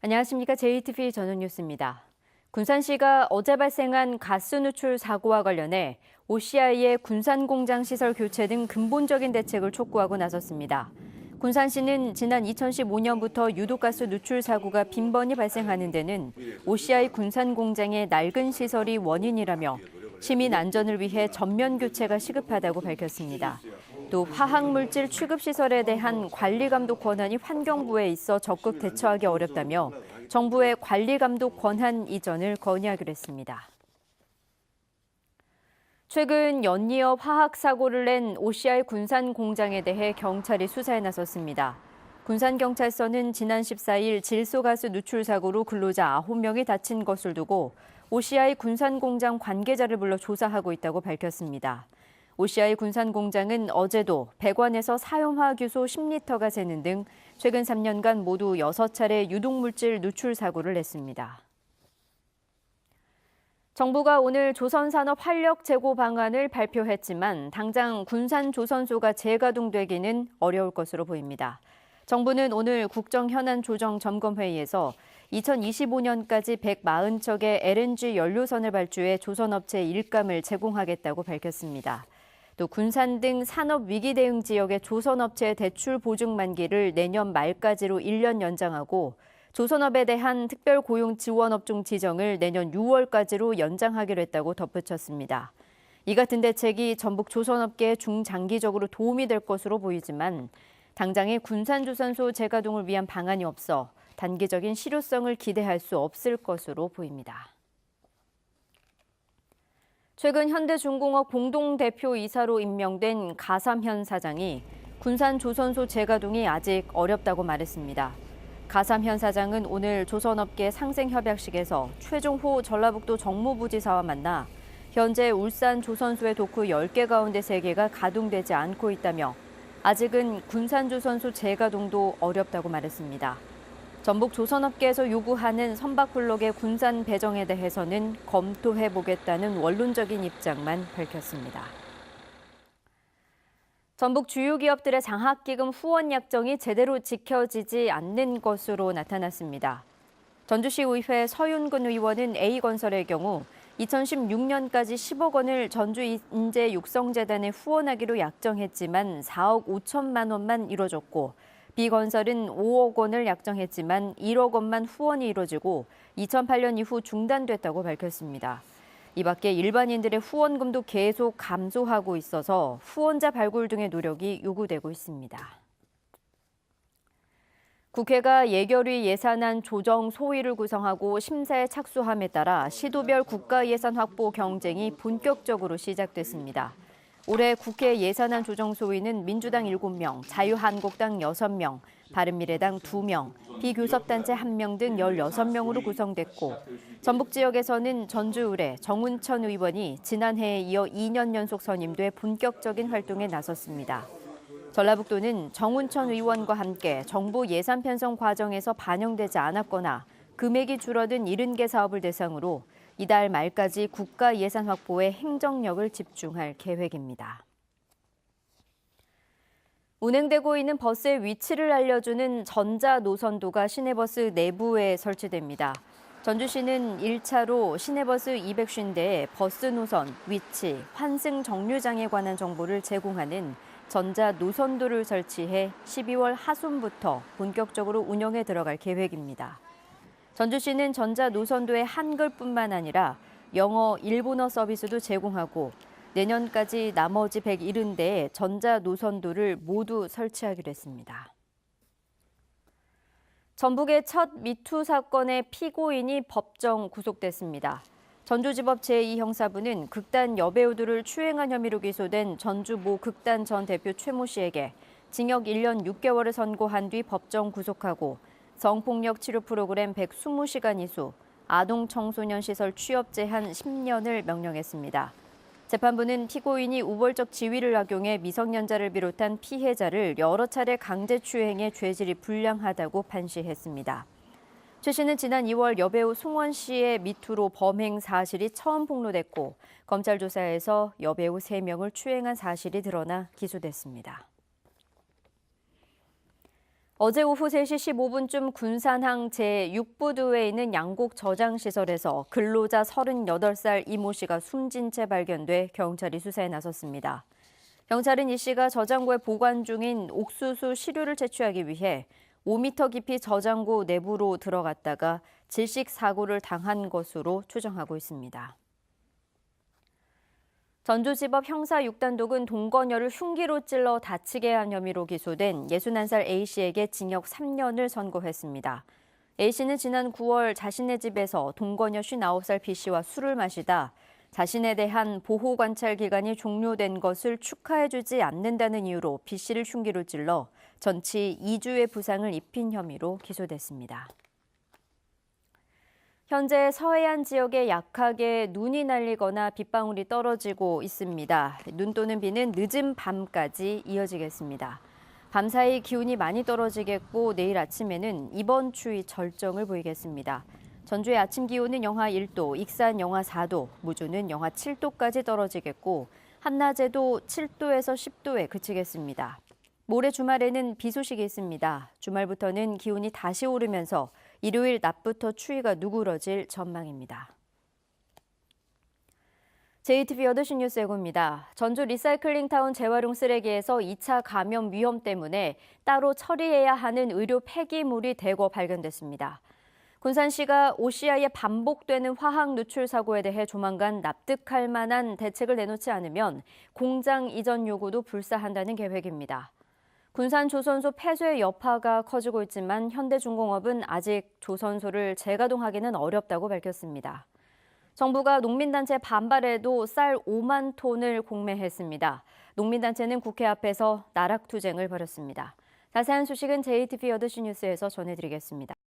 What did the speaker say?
안녕하십니까. JTBC 저녁 뉴스입니다. 군산시가 어제 발생한 가스 누출 사고와 관련해 OCI의 군산공장 시설 교체 등 근본적인 대책을 촉구하고 나섰습니다. 군산시는 지난 2015년부터 유독가스 누출 사고가 빈번히 발생하는 데는 OCI 군산공장의 낡은 시설이 원인이라며 시민 안전을 위해 전면 교체가 시급하다고 밝혔습니다. 또 화학물질 취급시설에 대한 관리감독 권한이 환경부에 있어 적극 대처하기 어렵다며 정부의 관리감독 권한 이전을 건의하기로 했습니다. 최근 연이어 화학사고를 낸 OCI 군산 공장에 대해 경찰이 수사에 나섰습니다. 군산경찰서는 지난 14일 질소가스 누출 사고로 근로자 9명이 다친 것을 두고 OCI 군산 공장 관계자를 불러 조사하고 있다고 밝혔습니다. OCI 군산 공장은 어제도 배관에서 사염화규소 10리터가 새는 등 최근 3년간 모두 6차례 유독물질 누출 사고를 냈습니다. 정부가 오늘 조선산업 활력 제고 방안을 발표했지만 당장 군산조선소가 재가동되기는 어려울 것으로 보입니다. 정부는 오늘 국정현안조정점검회의에서 2025년까지 140척의 LNG 연료선을 발주해 조선업체 일감을 제공하겠다고 밝혔습니다. 또 군산 등 산업위기 대응 지역의 조선업체 대출 보증 만기를 내년 말까지로 1년 연장하고 조선업에 대한 특별고용지원업종 지정을 내년 6월까지로 연장하기로 했다고 덧붙였습니다. 이 같은 대책이 전북 조선업계에 중장기적으로 도움이 될 것으로 보이지만 당장의 군산조선소 재가동을 위한 방안이 없어 단기적인 실효성을 기대할 수 없을 것으로 보입니다. 최근 현대중공업 공동대표이사로 임명된 가삼현 사장이 군산조선소 재가동이 아직 어렵다고 말했습니다. 가삼현 사장은 오늘 조선업계 상생협약식에서 최종호 전라북도 정무부지사와 만나 현재 울산 조선소의 도크 10개 가운데 3개가 가동되지 않고 있다며 아직은 군산조선소 재가동도 어렵다고 말했습니다. 전북 조선업계에서 요구하는 선박블록의 군산 배정에 대해서는 검토해보겠다는 원론적인 입장만 밝혔습니다. 전북 주요 기업들의 장학기금 후원 약정이 제대로 지켜지지 않는 것으로 나타났습니다. 전주시의회 서윤근 의원은 A건설의 경우 2016년까지 10억 원을 전주인재육성재단에 후원하기로 약정했지만 4억 5천만 원만 이뤄졌고 B건설은 5억 원을 약정했지만 1억 원만 후원이 이뤄지고 2008년 이후 중단됐다고 밝혔습니다. 이 밖에 일반인들의 후원금도 계속 감소하고 있어서 후원자 발굴 등의 노력이 요구되고 있습니다. 국회가 예결위 예산안 조정 소위를 구성하고 심사에 착수함에 따라 시도별 국가 예산 확보 경쟁이 본격적으로 시작됐습니다. 올해 국회 예산안 조정 소위는 민주당 7명, 자유한국당 6명, 바른미래당 2명, 비교섭단체 1명 등 16명으로 구성됐고 전북 지역에서는 전주 의뢰 정운천 의원이 지난해에 이어 2년 연속 선임돼 본격적인 활동에 나섰습니다. 전라북도는 정운천 의원과 함께 정부 예산 편성 과정에서 반영되지 않았거나 금액이 줄어든 70개 사업을 대상으로 이달 말까지 국가 예산 확보에 행정력을 집중할 계획입니다. 운행되고 있는 버스의 위치를 알려주는 전자노선도가 시내버스 내부에 설치됩니다. 전주시는 1차로 시내버스 250대에 버스 노선, 위치, 환승 정류장에 관한 정보를 제공하는 전자노선도를 설치해 12월 하순부터 본격적으로 운영에 들어갈 계획입니다. 전주시는 전자노선도의 한글뿐만 아니라 영어, 일본어 서비스도 제공하고 내년까지 나머지 170대의 전자노선도를 모두 설치하기로 했습니다. 전북의 첫 미투 사건의 피고인이 법정 구속됐습니다. 전주지법 제2형사부는 극단 여배우들을 추행한 혐의로 기소된 전주 모 극단 전 대표 최모 씨에게 징역 1년 6개월을 선고한 뒤 법정 구속하고 성폭력 치료 프로그램 120시간 이수, 아동 청소년 시설 취업 제한 10년을 명령했습니다. 재판부는 피고인이 우발적 지위를 악용해 미성년자를 비롯한 피해자를 여러 차례 강제추행해 죄질이 불량하다고 판시했습니다. 최 씨는 지난 2월 여배우 송원 씨의 미투로 범행 사실이 처음 폭로됐고 검찰 조사에서 여배우 3명을 추행한 사실이 드러나 기소됐습니다. 어제 오후 3시 15분쯤 군산항 제6부두에 있는 양곡 저장시설에서 근로자 38살 이모 씨가 숨진 채 발견돼 경찰이 수사에 나섰습니다. 경찰은 이 씨가 저장고에 보관 중인 옥수수 시료를 채취하기 위해 5m 깊이 저장고 내부로 들어갔다가 질식 사고를 당한 것으로 추정하고 있습니다. 전주지법 형사 6단독은 동거녀를 흉기로 찔러 다치게 한 혐의로 기소된 61살 A씨에게 징역 3년을 선고했습니다. A씨는 지난 9월 자신의 집에서 동거녀 59살 B씨와 술을 마시다 자신에 대한 보호관찰 기간이 종료된 것을 축하해주지 않는다는 이유로 B씨를 흉기로 찔러 전치 2주의 부상을 입힌 혐의로 기소됐습니다. 현재 서해안 지역에 약하게 눈이 날리거나 빗방울이 떨어지고 있습니다. 눈 또는 비는 늦은 밤까지 이어지겠습니다. 밤사이 기온이 많이 떨어지겠고 내일 아침에는 이번 추위 절정을 보이겠습니다. 전주의 아침 기온은 영하 1도, 익산 영하 4도, 무주는 영하 7도까지 떨어지겠고 한낮에도 7도에서 10도에 그치겠습니다. 모레 주말에는 비 소식이 있습니다. 주말부터는 기온이 다시 오르면서 일요일 낮부터 추위가 누그러질 전망입니다. JTBC 8시 뉴스 예고입니다. 전주 리사이클링타운 재활용 쓰레기에서 2차 감염 위험 때문에 따로 처리해야 하는 의료 폐기물이 대거 발견됐습니다. 군산시가 OCI에 반복되는 화학 누출 사고에 대해 조만간 납득할 만한 대책을 내놓지 않으면 공장 이전 요구도 불사한다는 계획입니다. 군산 조선소 폐쇄 여파가 커지고 있지만 현대중공업은 아직 조선소를 재가동하기는 어렵다고 밝혔습니다. 정부가 농민단체 반발에도 쌀 5만 톤을 공매했습니다. 농민단체는 국회 앞에서 나락투쟁을 벌였습니다. 자세한 소식은 JTBC 8시 뉴스에서 전해드리겠습니다.